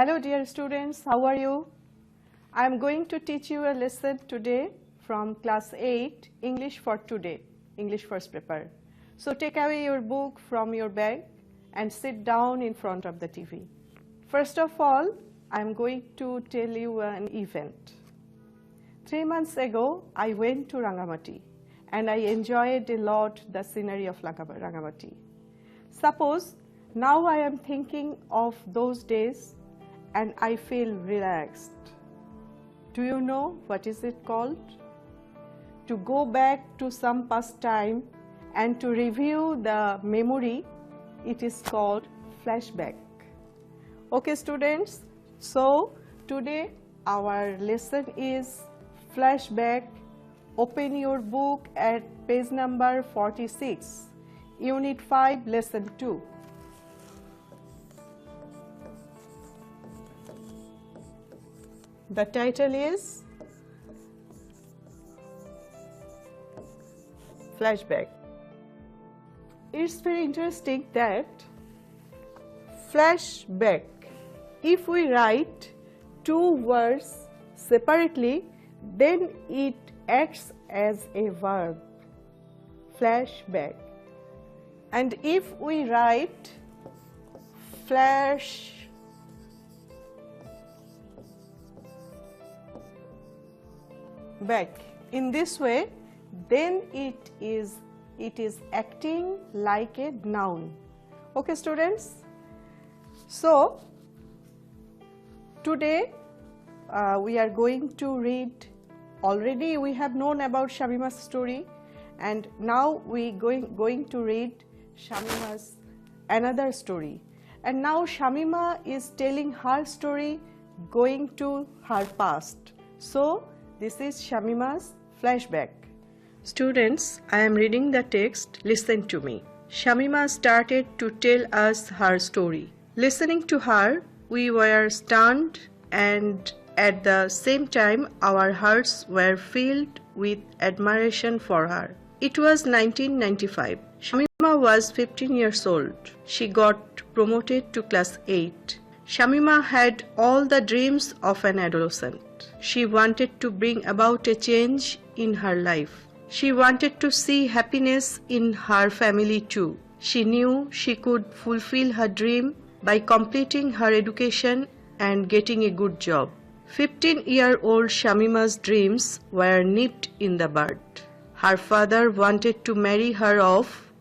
Hello dear students, how are you? I am going to teach you a lesson today from class 8, English for today, English first paper. So take away your book from your bag and sit down in front of the TV. First of all, I am going to tell you an event. 3 months ago, I went to Rangamati and I enjoyed a lot the scenery of Rangamati. Suppose now I am thinking of those days and I feel relaxed. Do you know what is it called? To go back to some past time and to review the memory, it is called flashback. Okay students, so today our lesson is flashback. Open your book at page number 46, Unit 5, Lesson 2. The title is Flashback. It's very interesting that flashback, if we write two words separately, then it acts as a verb, flashback. And if we write flash back in this way, then it is acting like a noun. Okay students, so today we are going to read. Already we have known about Shamima's story, and now we going to read Shamima's another story. And now Shamima is telling her story going to her past. So this is Shamima's flashback. Students, I am reading the text. Listen to me. Shamima started to tell us her story. Listening to her, we were stunned, and at the same time our hearts were filled with admiration for her. It was 1995. Shamima was 15 years old. She got promoted to class 8. Shamima had all the dreams of an adolescent. She wanted to bring about a change in her life. She wanted to see happiness in her family too. She knew she could fulfill her dream by completing her education and getting a good job. 15-year-old Shamima's dreams were nipped in the bud. Her father wanted to marry her off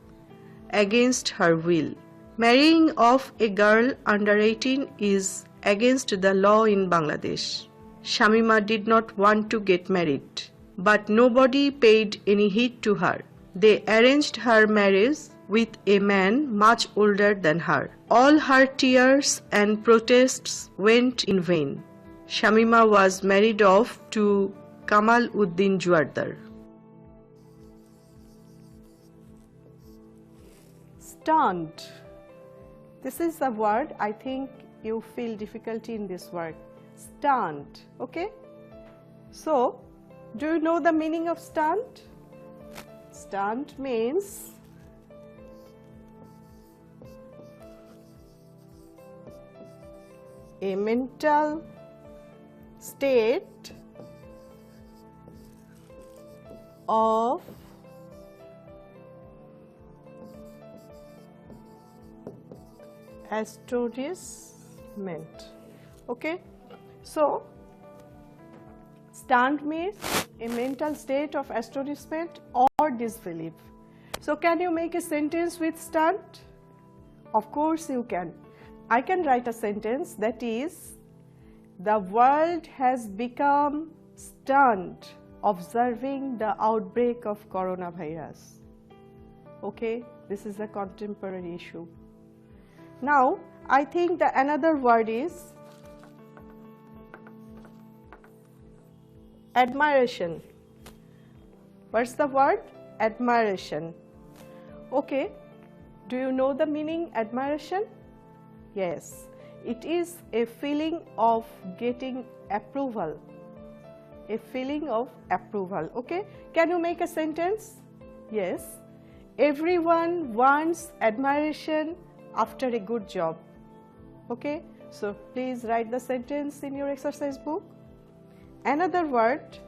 against her will. Marrying off a girl under 18 is against the law in Bangladesh. Shamima did not want to get married, but nobody paid any heed to her. They arranged her marriage with a man much older than her. All her tears and protests went in vain. Shamima was married off to Kamal Uddin Juardar. Stunned. This is a word. I think you feel difficulty in this word. Stunned. Okay? So, do you know the meaning of stunned? Stunned means a mental state of astonishment. Okay, so stunned means a mental state of astonishment or disbelief. So can you make a sentence with stunned? Of course you can. I can write a sentence that is, the world has become stunned observing the outbreak of coronavirus. Okay, this is a contemporary issue. Now, I think the another word is admiration. What's the word? Admiration. Okay, do you know the meaning admiration? Yes, it is a feeling of getting approval. A feeling of approval. Okay, can you make a sentence? Yes, everyone wants admiration after a good job. Okay, So please write the sentence in your exercise book. Another word,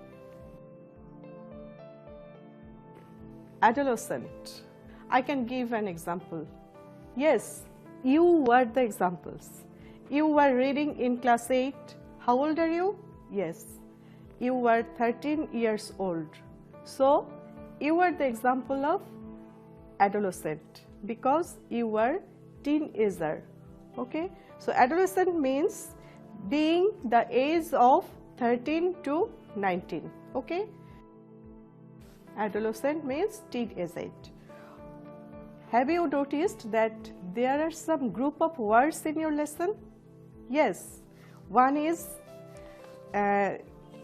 adolescent. I can give an example. Yes, you were the examples. You were reading in class 8. How old are you? Yes, you were 13 years old. So you were the example of adolescent because you were teenager. Okay, so adolescent means being the age of 13 to 19. Okay, adolescent means teenage. Have you noticed that there are some group of words in your lesson? Yes, one is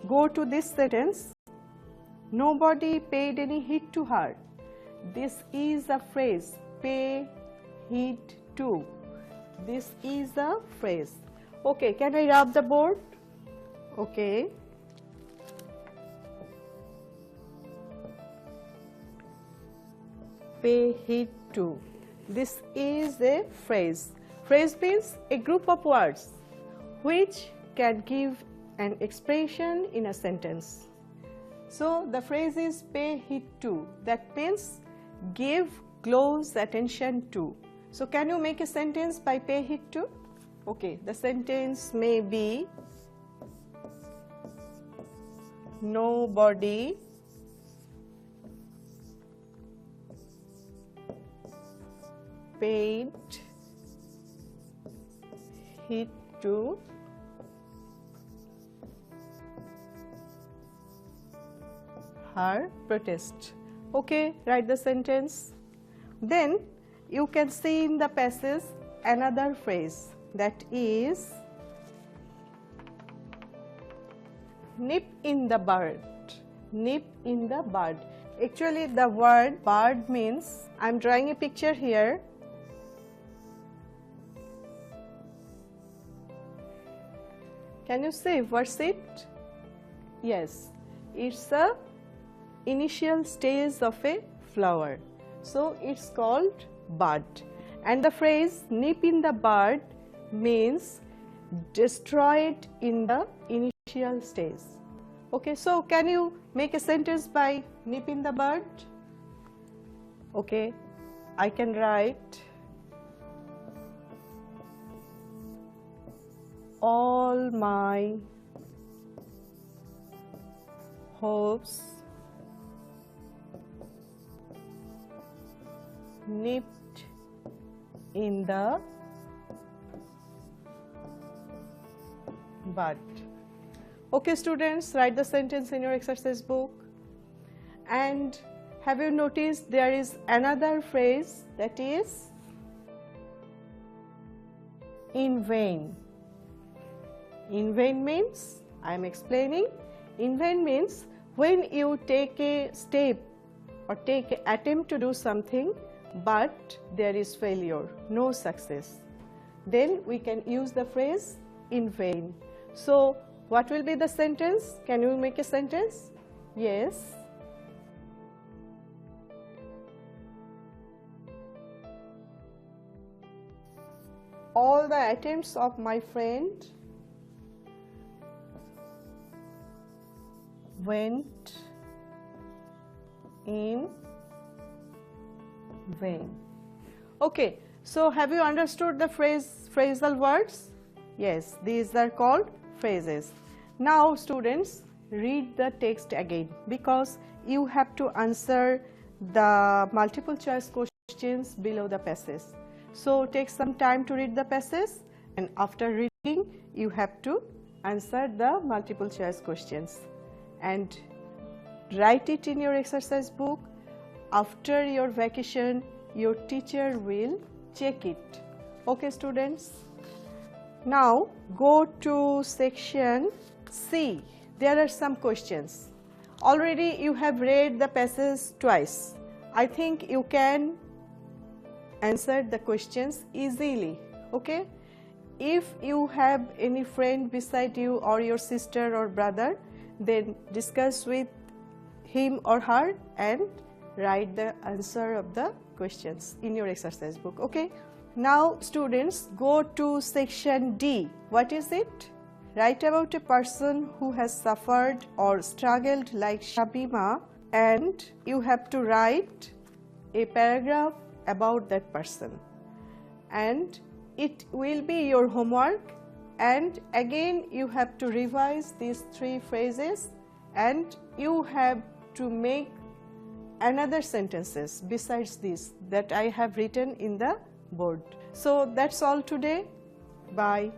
go to this sentence, nobody paid any heed to her. This is a phrase, pay heed to. This is a phrase. Okay, can I rub the board? Okay. Pay heed to. This is a phrase. Phrase means a group of words which can give an expression in a sentence. So the phrase is pay heed to. That means give close attention to. So can you make a sentence by pay heed to? Okay, the sentence may be nobody paid heed to her protest. Okay, write the sentence. Then you can see in the passage another phrase, that is nip in the bud. Nip in the bud. Actually the word bud means, I am drawing a picture here. Can you see what's it? Yes, it's a initial stage of a flower. So it's called bud. And the phrase nip in the bud means destroy it in the initial stage. Okay, so can you make a sentence by nip in the bud? Okay, I can write all my hopes nipped in the bud. Okay students, write the sentence in your exercise book. And have you noticed there is another phrase, that is in vain. In vain means, I am explaining, in vain means when you take a step or take an attempt to do something but there is failure, no success, then we can use the phrase in vain. So what will be the sentence? Can you make a sentence? Yes. All the attempts of my friend went in vain. Okay, so have you understood the phrasal words? Yes, these are called phrases. Now students, read the text again because you have to answer the multiple choice questions below the passage. So take some time to read the passage, and after reading you have to answer the multiple choice questions and write it in your exercise book. After your vacation your teacher will check it. Okay students, now go to section C. There are some questions. Already you have read the passage twice. I think you can answer the questions easily. Okay, if you have any friend beside you or your sister or brother, then discuss with him or her and write the answer of the questions in your exercise book. Okay, Now students, go to section D. What is it? Write about a person who has suffered or struggled like Shamima, and you have to write a paragraph about that person, and it will be your homework. And again you have to revise these 3 phrases, and you have to make another sentences besides this that I have written in the board. So that's all today. Bye.